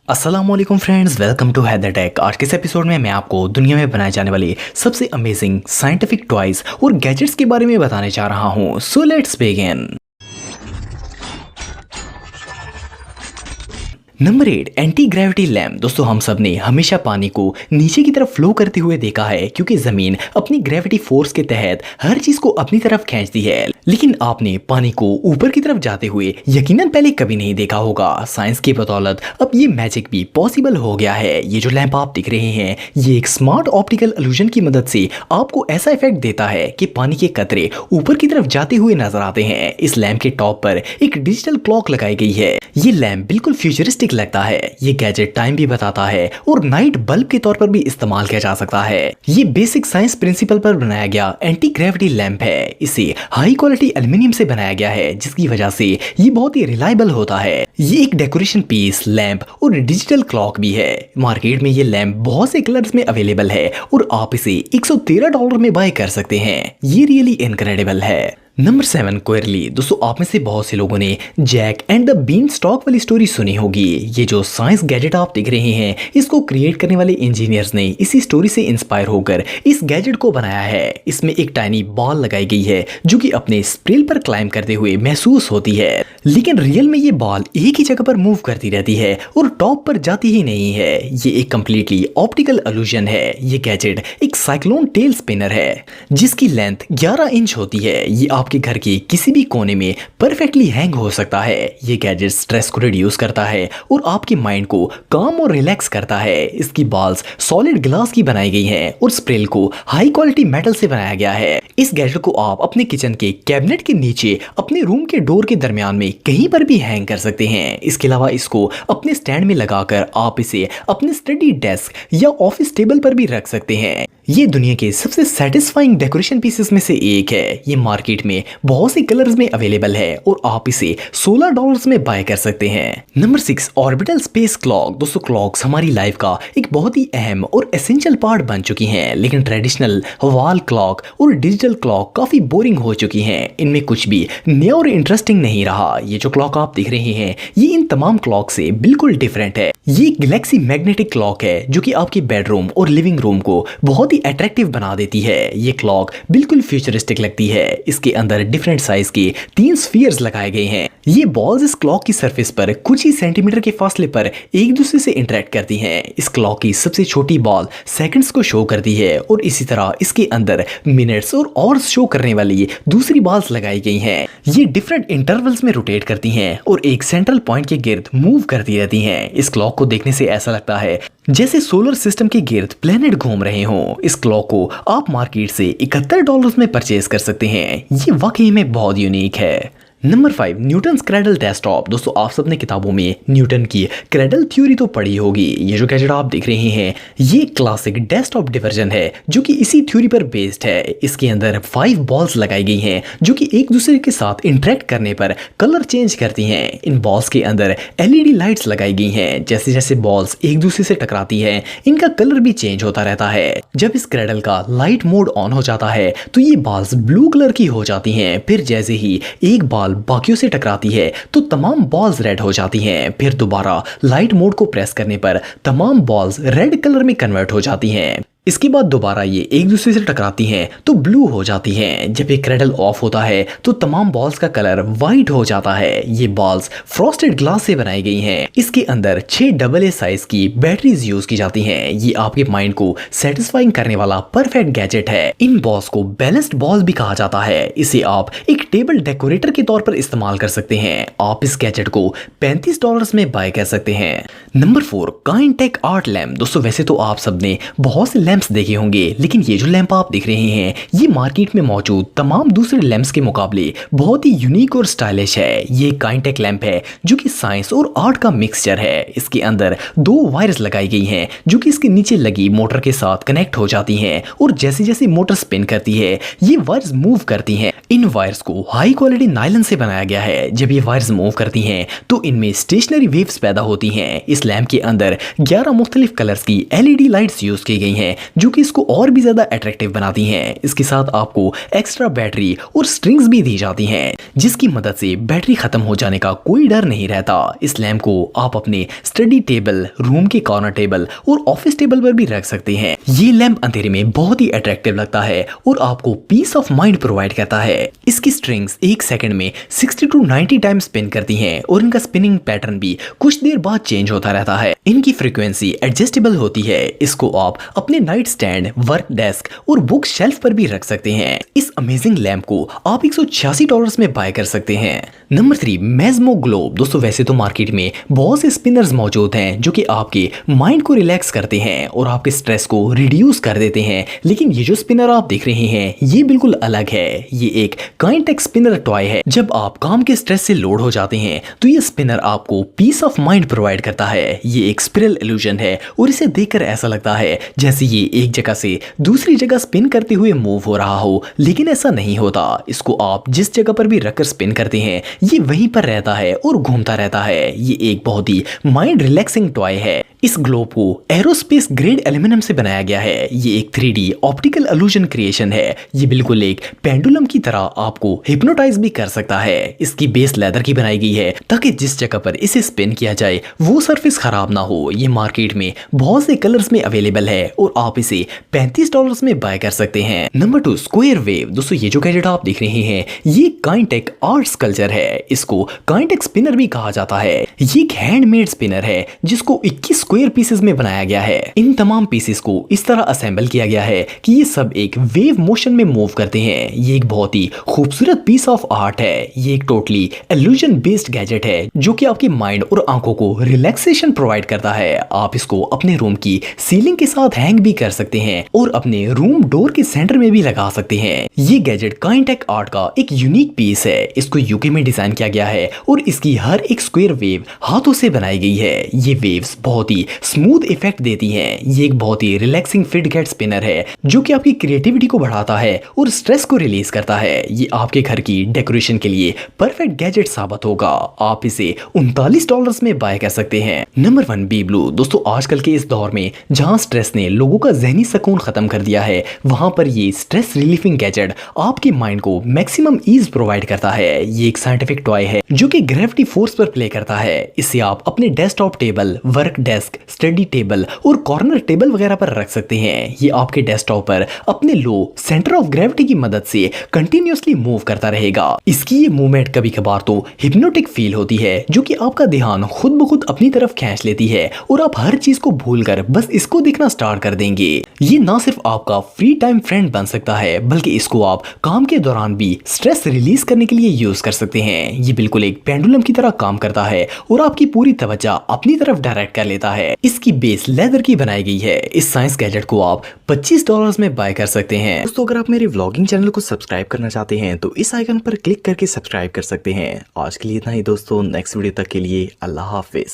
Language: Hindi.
अस्सलामुअलैकुम friends, welcome to Haider tech. आज के इस एपिसोड में मैं आपको दुनिया में बनाए जाने वाले सबसे अमेजिंग साइंटिफिक टॉयज और गैजेट्स के बारे में बताने जा रहा हूँ। So let's begin. Number 8, anti gravity lamp. दोस्तों, हम सब ने हमेशा पानी को नीचे की तरफ फ्लो करते हुए देखा है क्योंकि जमीन अपनी ग्रेविटी फोर्स के तहत हर चीज को अपनी तरफ खींचती है। लेकिन आपने पानी को ऊपर की तरफ जाते हुए यकीनन पहले कभी नहीं देखा होगा। साइंस की बदौलत अब ये मैजिक भी पॉसिबल हो गया है। ये जो लैंप आप दिख रहे हैं, ये एक स्मार्ट ऑप्टिकल इल्यूजन की मदद से आपको ऐसा इफेक्ट देता है कि पानी के कतरे ऊपर की तरफ जाते हुए नजर आते हैं। इस लैंप के टॉप पर एक डिजिटल क्लॉक लगाई गई है। ये लैंप बिल्कुल फ्यूचरिस्टिक लगता है। ये गैजेट टाइम भी बताता है और नाइट बल्ब के तौर पर भी इस्तेमाल किया जा सकता है। ये बेसिक साइंस प्रिंसिपल पर बनाया गया एंटी ग्रेविटी लैंप है। इसे हाई क्वालिटी एल्युमिनियम से बनाया गया है, जिसकी वजह से ये बहुत ही रिलायबल होता है। ये एक डेकोरेशन पीस, लैंप और डिजिटल क्लॉक भी है। मार्केट में ये लैंप बहुत से कलर्स में अवेलेबल है और आप इसे $113 में बाय कर सकते हैं। ये रियली इनक्रेडिबल है। नंबर 7, क्वेरली। दोस्तों, आप में से बहुत से लोगों ने Jack and the beanstalk वाली स्टोरी सुनी होगी। ये जो साइंस गैजेट आप देख रहे हैं, इसको क्रिएट करने वाले इंजीनियर्स ने इसी स्टोरी से इंस्पायर होकर इस गैजेट को बनाया है। इसमें एक टाइनी बॉल लगाई गई है जो कि अपने स्प्रिल पर क्लाइंब करते हुए महसूस होती है, लेकिन रियल में ये बॉल एक ही जगह पर मूव करती रहती है और टॉप पर जाती ही नहीं है। ये एक कंप्लीटली ऑप्टिकल इल्यूजन है। ये गैजेट एक साइक्लोन टेल स्पिनर है जिसकी लेंथ 11 इंच होती है। ये आपके घर के किसी भी कोने में परफेक्टली हैंग हो सकता है। ये गैजेट स्ट्रेस को रिड्यूस करता है और आपके माइंड को काम और रिलैक्स करता है। इसकी बॉल्स सॉलिड ग्लास की बनाई गई हैं और स्प्रिल को हाई क्वालिटी मेटल से बनाया गया है। इस गैजेट को आप अपने किचन के कैबिनेट के नीचे, अपने रूम के डोर के दरमियान में कहीं पर भी हैंग कर सकते हैं। इसके अलावा इसको अपने स्टैंड में लगाकर आप इसे अपने स्टडी डेस्क या ऑफिस टेबल पर भी रख सकते हैं। ये दुनिया के सबसे सेटिस्फाइंग डेकोरेशन पीसेस में से एक है। ये मार्केट में बहुत से कलर्स में अवेलेबल है और आप इसे $16 में बाय कर सकते हैं। Number 6, orbital space clock. दोस्तों, क्लॉक्स हमारी लाइफ का एक बहुत ही अहम और एसेंशियल पार्ट बन चुकी हैं, लेकिन ट्रेडिशनल वॉल क्लॉक और डिजिटल क्लॉक काफी बोरिंग हो चुकी हैं। इनमें कुछ भी नया और इंटरेस्टिंग नहीं रहा। ये जो क्लॉक आप देख रहे हैं, ये इन तमाम क्लॉक से बिल्कुल डिफरेंट है। ये गैलेक्सी मैग्नेटिक क्लॉक है जो कि आपके बेडरूम और लिविंग रूम को बहुत ही अट्रैक्टिव बना देती है। ये क्लॉक बिल्कुल फ्यूचरिस्टिक लगती है। इसके अंदर डिफरेंट साइज के 3 स्फीयर्स लगाए गए हैं। ये बॉल्स इस क्लॉक की सरफेस पर कुछ ही सेंटीमीटर के फासले पर एक दूसरे से इंटरेक्ट करती हैं। इस क्लॉक की सबसे छोटी बॉल सेकंड्स को शो करती है और इसी तरह इसके अंदर मिनट्स और आवर्स शो करने वाली दूसरी बॉल्स लगाई गई हैं। ये डिफरेंट इंटरवल्स में रोटेट करती हैं और एक सेंट्रल पॉइंट के गिर्द मूव करती रहती हैं। इस क्लॉक को देखने से ऐसा लगता है जैसे सोलर सिस्टम के गिर्द प्लेनेट घूम रहे हों। इस क्लॉक को आप मार्केट से $71 में परचेज कर सकते हैं। ये वाकई में बहुत यूनिक है। Number 5, Newton's cradle desktop. दोस्तों, आप सबने किताबों में न्यूटन की क्रेडल थ्योरी तो पढ़ी होगी। ये जो गैजेट आप देख रहे हैं, ये क्लासिक डेस्कटॉप डिवर्जन है जो कि इसी थ्योरी पर बेस्ड है। इसके अंदर 5 बॉल्स लगाई गई हैं जो कि एक दूसरे के साथ इंटरेक्ट करने पर कलर चेंज करती हैं। इन बॉल्स के अंदर LED लाइट्स लगाई गई हैं। जैसे जैसे बॉल्स एक दूसरे से टकराती हैं, इनका कलर भी चेंज होता रहता है। जब इस क्रेडल का लाइट मोड ऑन हो जाता है तो ये बॉल्स ब्लू कलर की हो जाती हैं। फिर जैसे ही एक बॉल बाकियों से टकराती है तो तमाम बॉल्स रेड हो जाती हैं। फिर दोबारा लाइट मोड को प्रेस करने पर तमाम बॉल्स रेड कलर में कन्वर्ट हो जाती हैं। इसके बाद दोबारा ये एक दूसरे से टकराती हैं तो ब्लू हो जाती हैं। जब ये क्रेडल ऑफ होता है तो तमाम बॉल्स का कलर वाइट हो जाता है। ये बॉल्स फ्रॉस्टेड ग्लास से बनाई गई हैं। इसके अंदर 6 AA साइज की बैटरीज यूज की जाती हैं। ये आपके माइंड को सेटिस्फाइंग करने वाला परफेक्ट गैजेट है। इन बॉल्स को बैलेंस्ड बॉल्स भी कहा जाता है। इसे आप एक टेबल डेकोरेटर के तौर पर इस्तेमाल कर सकते हैं। आप इस गैजेट को $35 में बाय कर सकते हैं। Number 4, Kinetic art lamp. दोस्तों, वैसे तो आप सबने बहुत से लैम्प्स देखे होंगे, लेकिन ये जो लैंप आप देख रहे हैं, ये मार्केट में मौजूद तमाम दूसरे लैंप्स के मुकाबले बहुत ही यूनिक और स्टाइलिश है। ये काइनटेक लैंप है जो कि साइंस और आर्ट का मिक्सचर है। इसके अंदर 2 वायर्स लगाई गई हैं जो कि इसके नीचे लगी मोटर के साथ कनेक्ट हो जाती हैं और जैसे जैसे मोटर स्पिन करती है, ये वायर्स मूव करती हैं। इन वायर्स को हाई क्वालिटी नायलॉन से बनाया गया है। जब ये वायर्स मूव करती हैं तो इनमें स्टेशनरी वेव्स पैदा होती हैं। इस लैंप के अंदर 11 मुख्तलिफ कलर्स की LED लाइट्स यूज की गई हैं जो कि इसको और भी ज्यादा अट्रैक्टिव बनाती हैं। इसके साथ आपको एक्स्ट्रा बैटरी और स्ट्रिंग्स भी दी जाती हैं, जिसकी मदद से बैटरी खत्म हो जाने का कोई डर नहीं रहता। इस लैम्प को आप अपने स्टडी टेबल, रूम के कॉर्नर टेबल और ऑफिस टेबल पर भी रख सकते हैं। ये लैम्प अंधेरे में बहुत ही अट्रैक्टिव लगता है और आपको पीस ऑफ माइंड प्रोवाइड करता है। इसकी स्ट्रिंग्स एक सेकंड में 60 to 90 टाइम स्पिन करती हैं और इनका स्पिनिंग पैटर्न भी कुछ देर बाद चेंज होता रहता है। इनकी फ्रीक्वेंसी एडजस्टेबल होती है। इसको आप अपने नाइट स्टैंड, वर्क डेस्क और बुक शेल्फ पर भी रख सकते हैं। इस अमेजिंग लैम्प को आप $186 में बाय कर सकते हैं। नंबर 3, मेजमो ग्लोब। दोस्तों वैसे तो मार्केट में बहुत से स्पिनर्स मौजूद हैं जो कि आपके माइंड को रिलैक्स करते हैं और आपके स्ट्रेस को रिड्यूस कर देते हैं, लेकिन ये जो स्पिनर आप देख रहे हैं ये बिल्कुल अलग है। ये एक काइंटेक्स स्पिनर टॉय है। जब आप काम के स्ट्रेस से लोड हो जाते हैं तो ये स्पिनर आपको पीस ऑफ माइंड प्रोवाइड करता है। ये एक स्पिरल इल्यूजन है और इसे देखकर ऐसा लगता है जैसे ये एक जगह से दूसरी जगह स्पिन करते हुए मूव हो रहा हो, लेकिन ऐसा नहीं होता। इसको आप जिस जगह पर भी रखकर स्पिन करते हैं ये वहीं पर रहता है और घूमता रहता है। ये एक बहुत ही माइंड रिलैक्सिंग टॉय है। इस ग्लोब को एरोस्पेस ग्रेड एल्यूमिनियम से बनाया गया है। ये एक 3D ऑप्टिकल इल्यूजन क्रिएशन है। ये बिल्कुल एक पेंडुलम की तरह आपको हिप्नोटाइज भी कर सकता है। इसकी बेस लेदर की बनाई गई है ताकि जिस जगह पर इसे स्पिन किया जाए वो सरफेस खराब ना हो। ये मार्केट में बहुत से कलर्स में अवेलेबल है और आप इसे $35 में बाय कर सकते हैं। Number 2, square wave. दोस्तों ये जो गैजेट आप देख रहे हैं ये काइंटेक आर्ट स्कल्पचर है। इसको काइंटेक स्पिनर भी कहा जाता है। ये एक हैंडमेड स्पिनर है जिसको 21 स्क्वायर पीसेस में बनाया गया है। इन तमाम पीसेस को इस तरह असेंबल किया गया है कि ये सब एक वेव मोशन में मूव करते हैं। ये एक बहुत ही खूबसूरत पीस ऑफ आर्ट है। ये एक टोटली इल्यूजन बेस्ड गैजेट है जो कि आपके माइंड और आंखों को रिलैक्सेशन प्रोवाइड करता है। आप इसको अपने रूम की सीलिंग के साथ हैंग भी कर सकते हैं और अपने रूम डोर के सेंटर में भी लगा सकते हैं। ये गैजेट काइंटेक आर्ट का एक यूनिक पीस है। इसको यूके में डिजाइन किया गया है और इसकी हर एक स्क्वायर वेव हाथों से बनाई गई है। ये वेव्स बहुत ही स्मूथ इफेक्ट देती हैं। ये एक बहुत ही रिलैक्सिंग फिटगेट स्पिनर है जो कि आपकी क्रिएटिविटी को बढ़ाता है और स्ट्रेस को रिलीज करता है। ये आपके घर की डेकोरेशन के लिए परफेक्ट गैजेट साबित होगा। आप इसे $39 में बाय कर सकते हैं। Number 1, B blue. दोस्तों आजकल के इस दौर में जहां स्ट्रेस ने लोगों का ज़हनी सुकून खत्म कर दिया है, वहां पर ये स्ट्रेस रिलीफिंग गैजेट आपके माइंड को मैक्सिमम ईज प्रोवाइड करता है। ये एक साइंटिफिक टॉय है जो कि ग्रेविटी फोर्स पर प्ले करता है। इसे आप अपने desktop table, work desk, study table और कॉर्नर टेबल वगैरह पर रख सकते हैं। ये आपके डेस्कटॉप पर अपने लो सेंटर ऑफ ग्रेविटी की मदद से कंटिन्यूअसली मूव करता रहेगा। इसकी ये मूवमेंट कभी कभार तो हिप्नोटिक फील होती है जो कि आपका ध्यान खुद ब खुद अपनी तरफ खींच लेती है और आप हर चीज को भूलकर बस इसको देखना स्टार्ट कर देंगे। ये ना सिर्फ आपका फ्री टाइम फ्रेंड बन सकता है बल्कि इसको आप काम के दौरान भी स्ट्रेस रिलीज करने के लिए यूज कर सकते हैं। ये बिल्कुल एक पेंडुलम की तरह काम करता है और आपकी पूरी तवज्जो अपनी तरफ डायरेक्ट कर लेता है। इसकी बेस लेदर की बनाई गई है। इस साइंस गैजेट को आप $25 में बाय कर सकते हैं। दोस्तों अगर आप मेरे व्लॉगिंग चैनल को सब्सक्राइब करना चाहते हैं तो इस आइकन पर क्लिक करके सब्सक्राइब कर सकते हैं। आज के लिए इतना ही दोस्तों, नेक्स्ट वीडियो तक के लिए अल्लाह हाफिज।